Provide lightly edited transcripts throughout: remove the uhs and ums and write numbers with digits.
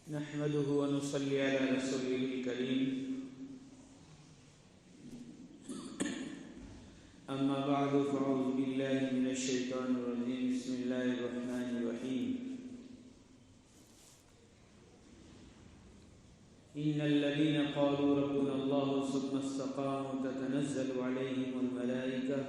नहमदुहु व नुसल्ली अला रसूलिहिल करीम। अम्मा बअदु फ़अऊज़ु बिल्लाहि मिनश शैतानिर रजीम। बिस्मिल्लाहिर रहमानिर रहीम। इन्नल लज़ीना क़ालू रब्बुनल्लाहु सुम्मा इस्तक़ामू ततनज़्ज़लु अलैहिमुल मलाइका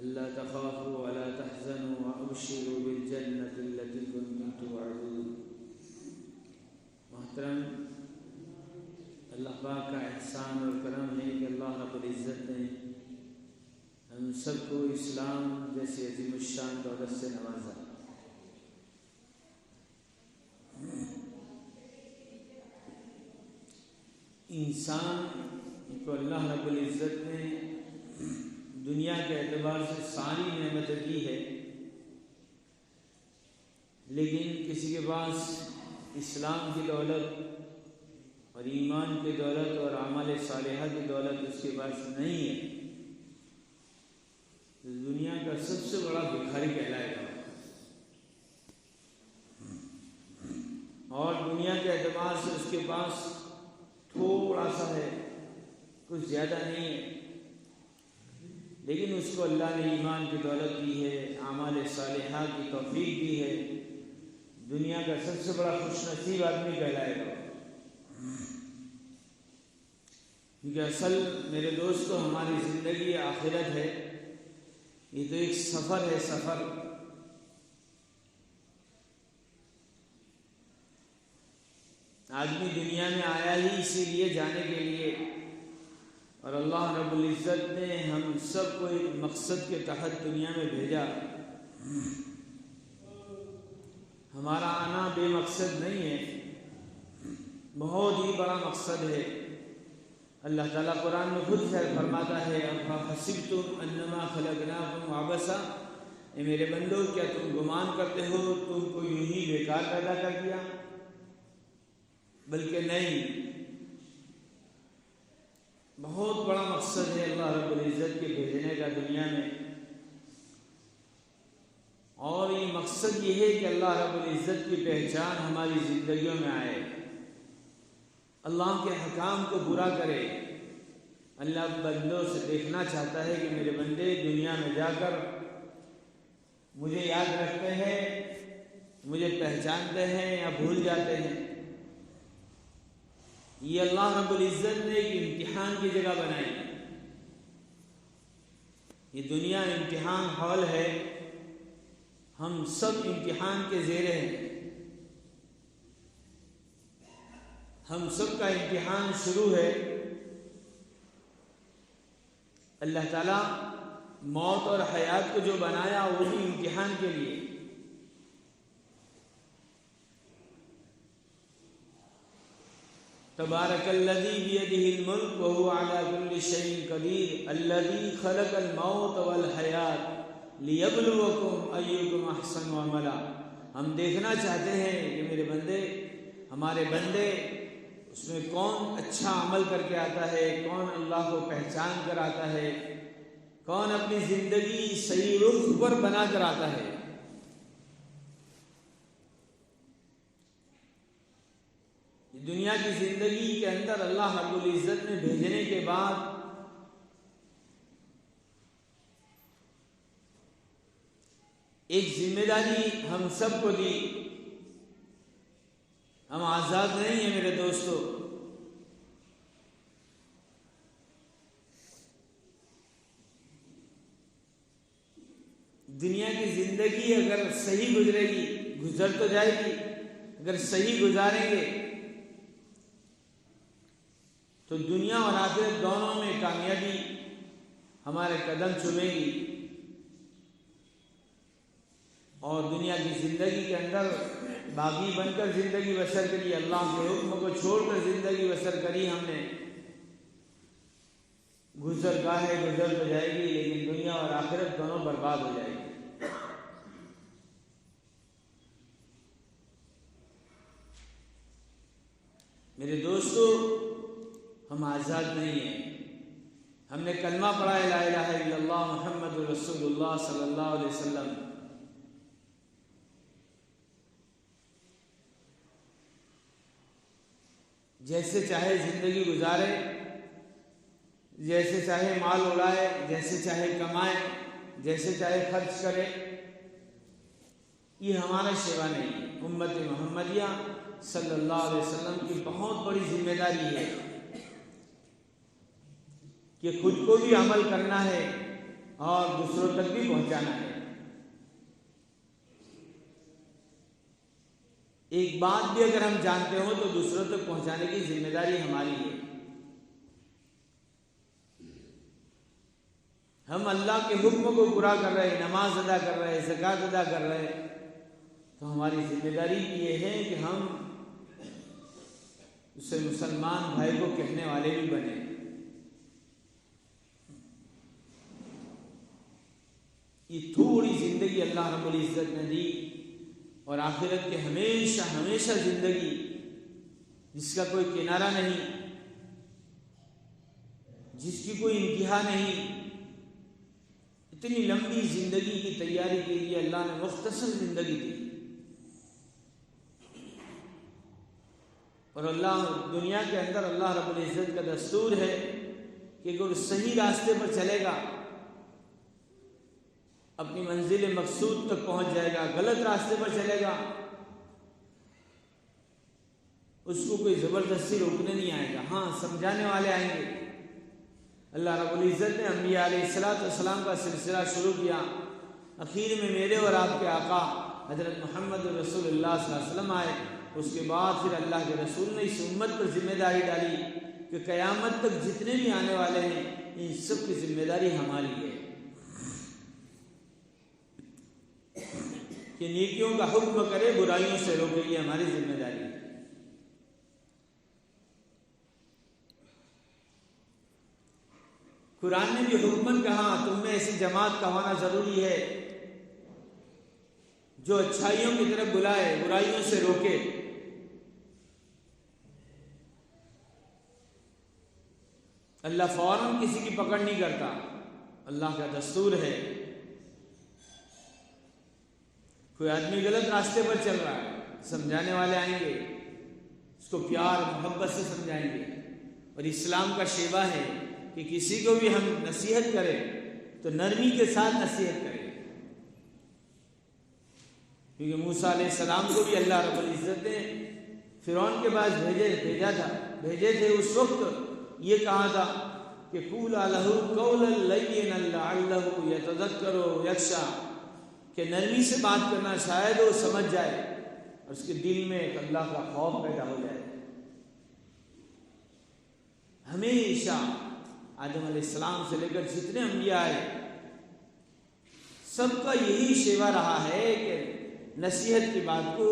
अल्ला तख़ाफ़ू व ला तहज़नू व अबशिरू बिल जन्नति अल्लती कुन्तुम तुअदून। मोहतरम, अल्लाह पाक का एहसान और करम है कि अल्लाह रब्बुल इज़्ज़त ने हम सबको इस्लाम जैसी अज़ीमुश्शान दौलत से नवाजा। इंसान को अल्लाह रब्बुल इज़्ज़त ने दुनिया के एतबार से सारी नेमतें दी है, लेकिन किसी के पास इस्लाम की दौलत और ईमान की दौलत और अमाल सालिहा की दौलत उसके पास नहीं है, दुनिया का सबसे बड़ा भिखारी कहलाएगा। और दुनिया के एतबार से उसके पास थोड़ा सा है, कुछ ज़्यादा नहीं है, लेकिन उसको अल्लाह ने ईमान की दौलत दी है, अमाल सालिहा की तौफीक दी है, दुनिया का सबसे बड़ा खुशनसीब आदमी कहलाएगा। क्योंकि असल मेरे दोस्तों हमारी ज़िंदगी आखिरत है, ये तो एक सफ़र है, सफ़र। आदमी दुनिया में आया ही इसीलिए जाने के लिए, और अल्लाह रब्बुल इज़्ज़त ने हम सबको एक मकसद के तहत दुनिया में भेजा। हमारा आना बेमकसद नहीं है, बहुत ही बड़ा मकसद है। अल्लाह ताला कुरान में खुद फरमाता है, अफ़हसिबतुम अन्नमा खलक़नाकुम अबसा, ए मेरे बंदो क्या तुम गुमान करते हो तुमको यूं ही बेकार पैदा कर दिया? बल्कि नहीं, बहुत बड़ा मकसद है अल्लाह रब्बुल इज़्ज़त के भेजने का दुनिया में। और ये मकसद ये है कि अल्लाह रब्बुल इज़्ज़त की पहचान हमारी ज़िंदगियों में आए, अल्लाह के हकाम को बुरा करे। अल्लाह बंदों से देखना चाहता है कि मेरे बंदे दुनिया में जाकर मुझे याद रखते हैं, मुझे पहचानते हैं या भूल जाते हैं। ये अल्लाह रब्बुल इज़्ज़त ने एक इम्तिहान की जगह बनाई। ये दुनिया इम्तिहान हॉल है, हम सब इम्तिहान के ज़ेरे हैं। हम सब का इम्तिहान शुरू है। अल्लाह ताला मौत और हयात को जो बनाया वो भी इम्तिहान के लिए। तबारकल्लज़ी बियदिहिल मुल्क व हुवा अला कुल्लि शैइन क़दीर अल्लज़ी खलक़ल मौत वल हयात लियब्लुवकुम अय्युकुम अहसनु अमला। हम देखना चाहते हैं कि मेरे बंदे, हमारे बंदे, उसमें कौन अच्छा अमल करके आता है, कौन अल्लाह को पहचान कर आता है, कौन अपनी ज़िंदगी सही रुख पर बना कर आता है। दुनिया की ज़िंदगी के अंदर अल्लाह रब्बुल इज़्ज़त ने भेजने के बाद एक जिम्मेदारी हम सबको दी। हम आज़ाद नहीं हैं मेरे दोस्तों। दुनिया की ज़िंदगी अगर सही गुजरेगी, गुजर तो जाएगी, अगर सही गुजारेंगे तो दुनिया और आखिरत दोनों में कामयाबी हमारे कदम चूमेगी। और दुनिया की ज़िंदगी के अंदर बागी बनकर ज़िंदगी बसर करी, अल्लाह के हुक्म को छोड़कर ज़िंदगी बसर करी हमने। गुजर गाहे गुजर तो जाएगी, लेकिन दुनिया और आखिरत दोनों बर्बाद हो जाएगी। मेरे दोस्तों, हम आज़ाद नहीं हैं। हमने कलमा पढ़ा है, ला इलाहा इल्लल्लाह मुहम्मदुर रसूलुल्लाह सल्लल्लाहु अलैहि वसल्लम। जैसे चाहे जिंदगी गुजारे, जैसे चाहे माल उड़ाए, जैसे चाहे कमाए, जैसे चाहे खर्च करे, ये हमारा सेवा नहीं है। उम्मत मोहम्मदिया सल्लल्लाहु अलैहि वसल्लम की बहुत बड़ी जिम्मेदारी है कि खुद को भी अमल करना है और दूसरों तक भी पहुंचाना है। एक बात भी अगर हम जानते हो तो दूसरों तक पहुंचाने की जिम्मेदारी हमारी है। हम अल्लाह के हुक्म को पूरा कर रहे, नमाज अदा कर रहे, ज़कात अदा कर रहे, तो हमारी जिम्मेदारी ये है कि हम उसे मुसलमान भाई को कहने वाले भी बने। ये थोड़ी जिंदगी अल्लाह रब्बुल इज्जत ने दी और आखिरत के हमेशा हमेशा जिंदगी जिसका कोई किनारा नहीं, जिसकी कोई इंतहा नहीं, इतनी लंबी जिंदगी की तैयारी के लिए अल्लाह ने मुख्तसर जिंदगी दी। और अल्लाह दुनिया के अंदर अल्लाह रब्बुल इज्जत का दस्तूर है कि अगर सही रास्ते पर चलेगा अपनी मंजिल मकसूद तक पहुंच जाएगा, गलत रास्ते पर चलेगा उसको कोई जबरदस्ती रोकने नहीं आएगा। हाँ, समझाने वाले आएंगे। अल्लाह रब्बुल इज्जत ने अंबिया अलैहिस्सलाम का सिलसिला शुरू किया, आखिर में मेरे और आपके आका हजरत मोहम्मद रसूलुल्लाह सल्लल्लाहु अलैहि वसल्लम आए। उसके बाद फिर अल्लाह के रसूल ने इस उम्मत पर जिम्मेदारी डाली कि क़यामत तक जितने भी आने वाले हैं इन सब की जिम्मेदारी हमारी है कि नेकियों का हुक्म करे, बुराइयों से रोके, ये हमारी जिम्मेदारी है। कुरान ने भी हुक्मन कहा, तुम में ऐसी जमात का होना जरूरी है जो अच्छाइयों की तरफ बुलाए, बुराइयों से रोके। अल्लाह फौरन किसी की पकड़ नहीं करता, अल्लाह का दस्तूर है। कोई आदमी गलत रास्ते पर चल रहा है, समझाने वाले आएंगे, उसको प्यार मोहब्बत से समझाएंगे। और इस्लाम का शेवा है कि किसी को भी हम नसीहत करें तो नरमी के साथ नसीहत करें, क्योंकि मूसा अलैहिस्सलाम को भी अल्लाह रब्बुल इज्जत ने फिरौन के पास भेजे थे। उस वक्त ये कहा था कि क़ूला लहू क़ौलन लय्यिनन लअल्लहु यतज़क्करु यख्शा, कि नरमी से बात करना, शायद वो समझ जाए और उसके दिल में एक अल्लाह का खौफ पैदा हो जाए। हमेशा आदम अलैहिस्सलाम से लेकर जितने अंबिया आए सबका यही सेवा रहा है कि नसीहत की बात को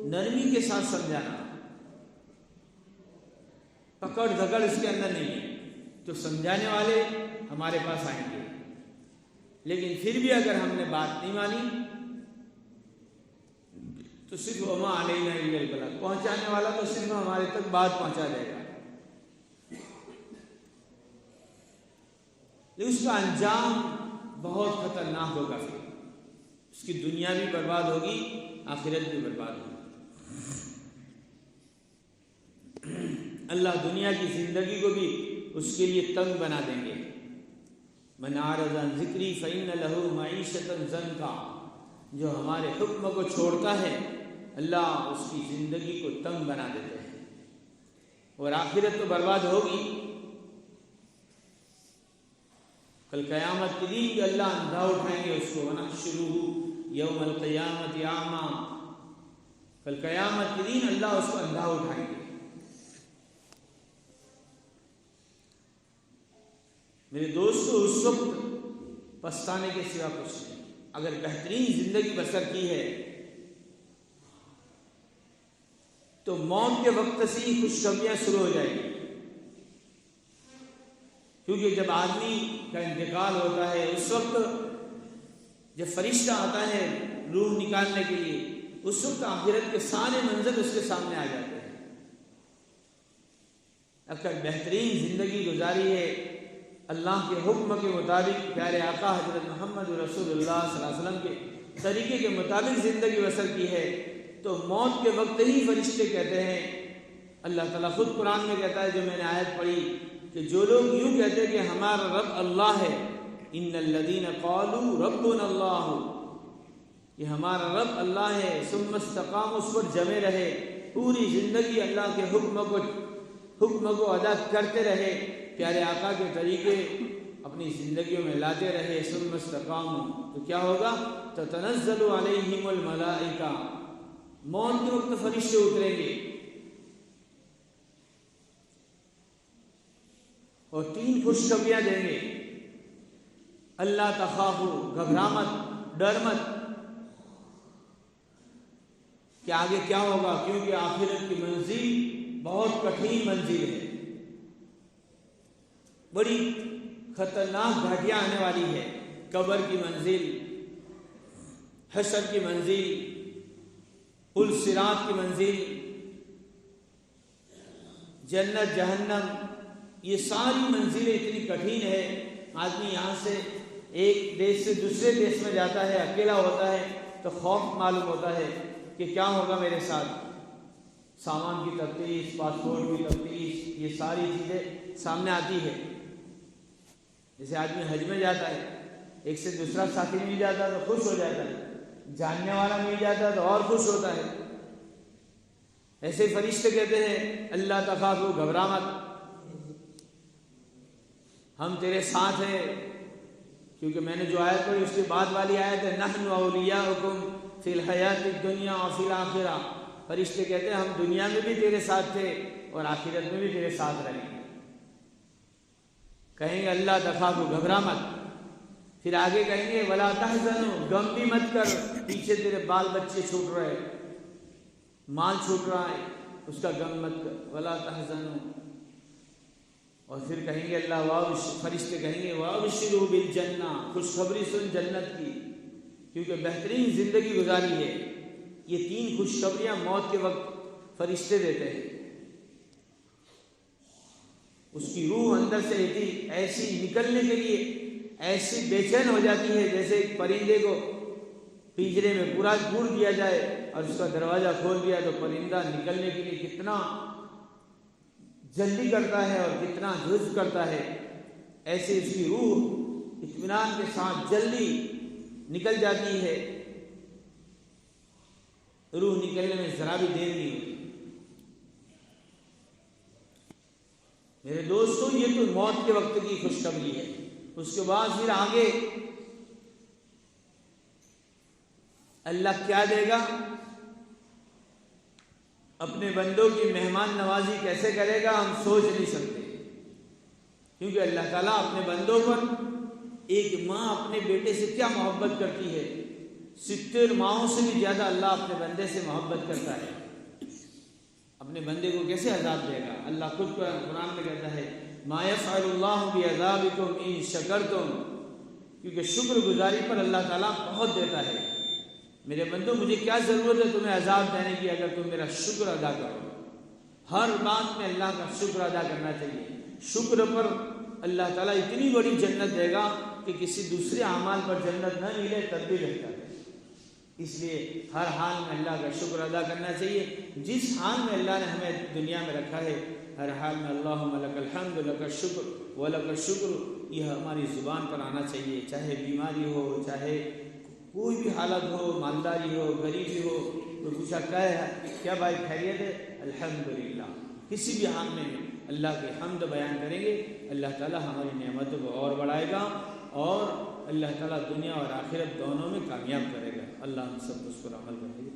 नरमी के साथ समझाना, पकड़ धकड़ इसके अंदर नहीं है। तो समझाने वाले हमारे पास आएंगे, लेकिन फिर भी अगर हमने बात नहीं मानी तो सिर्फ वमा अलैना इल्लल बलाग, पहुंचाने वाला तो सिर्फ हमारे तक बात पहुंचा देगा, लेकिन उसका अंजाम बहुत खतरनाक होगा। फिर उसकी दुनिया भी बर्बाद होगी, आखिरत भी बर्बाद होगी। अल्लाह दुनिया की जिंदगी को भी उसके लिए तंग बना देंगे। मन आरज़ अन ज़िक्री फ़इन्न लहू मईशतन ज़न्का, जो हमारे हुक्म को छोड़ता है अल्लाह उसकी ज़िंदगी को तंग बना देते हैं और आखिरत तो बर्बाद होगी। कल क़यामत के दिन भी अल्लाह अंधा उठाएंगे उसको, वनहशुरुहु यौमल क़यामति आमा, कल क़यामत के दिन अल्लाह उसको अंधा उठाएंगे। मेरे दोस्तों, उस वक्त पछताने के सिवा कुछ नहीं। अगर बेहतरीन जिंदगी बसर की है तो मौत के वक्त से ही खुशखबरियां शुरू हो जाएगी, क्योंकि जब आदमी का इंतकाल होता है उस वक्त जब फरिश्ता आता है रूह निकालने के लिए, उस वक्त आखिरत के सारे मंजर उसके सामने आ जाते हैं। अगर बेहतरीन जिंदगी गुजारी है अल्लाह के हुक्म के मुताबिक, प्यारे आका हजरत मोहम्मद रसूलुल्लाह सल्लल्लाहु अलैहि वसल्लम के तरीके के मुताबिक ज़िंदगी बसर की है, तो मौत के वक्त ही फरिश्ते कहते हैं अल्लाह ताला खुद कुरान में कहता है, जो मैंने आयत पढ़ी, कि जो लोग यूँ कहते हैं कि हमारा रब अल्लाह है, इन्नल्लज़ीना क़ालू रब्बुना अल्लाह, कि हमारा रब अल्लाह है, सुम्मा इस्तक़ामू, उस पर जमे रहे, पूरी ज़िंदगी अल्लाह के हुक्म को अदा करते रहे, प्यारे आका के तरीके अपनी ज़िंदगियों में लाते रहे, सुम्मा इस्तक़ामू, तो क्या होगा? ततनज़्ज़लु अलैहिमुल मलाइका, मौत के वक्त फरिश्ते उतरेंगे और 3 खुशखबरियाँ देंगे। अल्लाह तख़ाफ़ू, घबरा मत, डर मत कि आगे क्या होगा, क्योंकि आखिरत की मंजिल बहुत कठिन मंजिल है, बड़ी खतरनाक घाटियाँ आने वाली है। कब्र की मंजिल, हशर की मंजिल, पुल सिरात की मंजिल, जन्नत जहन्नम, ये सारी मंजिलें इतनी कठिन है। आदमी यहाँ से एक देश से दूसरे देश में जाता है, अकेला होता है तो खौफ मालूम होता है कि क्या होगा मेरे साथ। सामान की तफ्तीश, पासपोर्ट की तफ्तीश, ये सारी चीज़ें सामने आती है। जैसे आदमी हज में जाता है, एक से दूसरा साथी मिल जाता है तो खुश हो जाता है, जानने वाला मिल जाता है तो और खुश होता है। ऐसे फरिश्ते कहते हैं, अल्लाह तख़ाफ़ू, घबरा मत, हम तेरे साथ हैं। क्योंकि मैंने जो आयत पढ़ी उसके बाद वाली आयत है, नहनु औलियाउकुम फिल हयातिद दुनिया और फिल आखिरा। फरिश्ते कहते हैं, हम दुनिया में भी तेरे साथ थे और आखिरत में भी तेरे साथ रहेंगे। कहेंगे अल्लाह तख़ाफ़ू, घबरा मत। फिर आगे कहेंगे वला तहज़नु, गम भी मत कर, पीछे तेरे बाल बच्चे छूट रहे, माल छूट रहा है, उसका गम मत कर, वला तहज़नु। और फिर कहेंगे अल्लाह फरिश्ते कहेंगे वअबशिरू बिल जन्ना, खुशखबरी सुन जन्नत की, क्योंकि बेहतरीन जिंदगी गुजारी है। ये 3 खुशखबरियाँ मौत के वक्त फरिश्ते देते हैं। उसकी रूह अंदर से ऐसी निकलने के लिए ऐसी बेचैन हो जाती है, जैसे एक परिंदे को पिंजरे में पूरा पूर दिया जाए और उसका दरवाज़ा खोल दिया तो परिंदा निकलने के लिए कितना जल्दी करता है और कितना जुज़्ब करता है। ऐसे उसकी रूह इत्मीनान के साथ जल्दी निकल जाती है। रूह निकलने में जरा भी देर नहीं होती। मेरे दोस्तों, ये तो मौत के वक्त की खुशखबरी है। उसके बाद फिर आगे अल्लाह क्या देगा, अपने बंदों की मेहमान नवाजी कैसे करेगा, हम सोच नहीं सकते। क्योंकि अल्लाह ताला अपने बंदों पर, एक माँ अपने बेटे से क्या मोहब्बत करती है, 70 माओं से भी ज़्यादा अल्लाह अपने बंदे से मोहब्बत करता है। अपने बंदे को कैसे अजाब देगा। अल्लाह खुद कुरान में कहता है, मा यफ़अलुल्लाहु बिअज़ाबिकुम इन शकरतुम, क्योंकि शुक्रगुजारी पर अल्लाह ताला बहुत देता है। मेरे बंदो, मुझे क्या ज़रूरत है तुम्हें अजाब देने की, अगर तुम मेरा शुक्र अदा करो। हर बात में अल्लाह का शुक्र अदा करना चाहिए। शुक्र पर अल्लाह ताला इतनी बड़ी जन्नत देगा कि किसी दूसरे अमाल पर जन्नत न मिले तब भी बेहतर है। इसलिए हर हाल में अल्लाह का शुक्र अदा करना चाहिए। जिस हाल में अल्लाह ने हमें दुनिया में रखा है, हर हाल में अल्लाहुम्मा लकल हम्द लकल शुक्र व लकल शुक्र, यह हमारी ज़ुबान पर आना चाहिए। चाहे बीमारी हो, चाहे कोई भी हालत हो, मालदारी हो, गरीबी हो, तो पूछा क्या भाई खैरियत है, अल्हम्दुलिल्लाह। किसी भी हाल में अल्लाह के हम्द बयान करेंगे, अल्लाह ताला हमारी नेमतों को और बढ़ाएगा और अल्लाह ताला दुनिया और आखिरत दोनों में कामयाब करेगा। अल्लाह हम सब उस पर अमल करेंगे।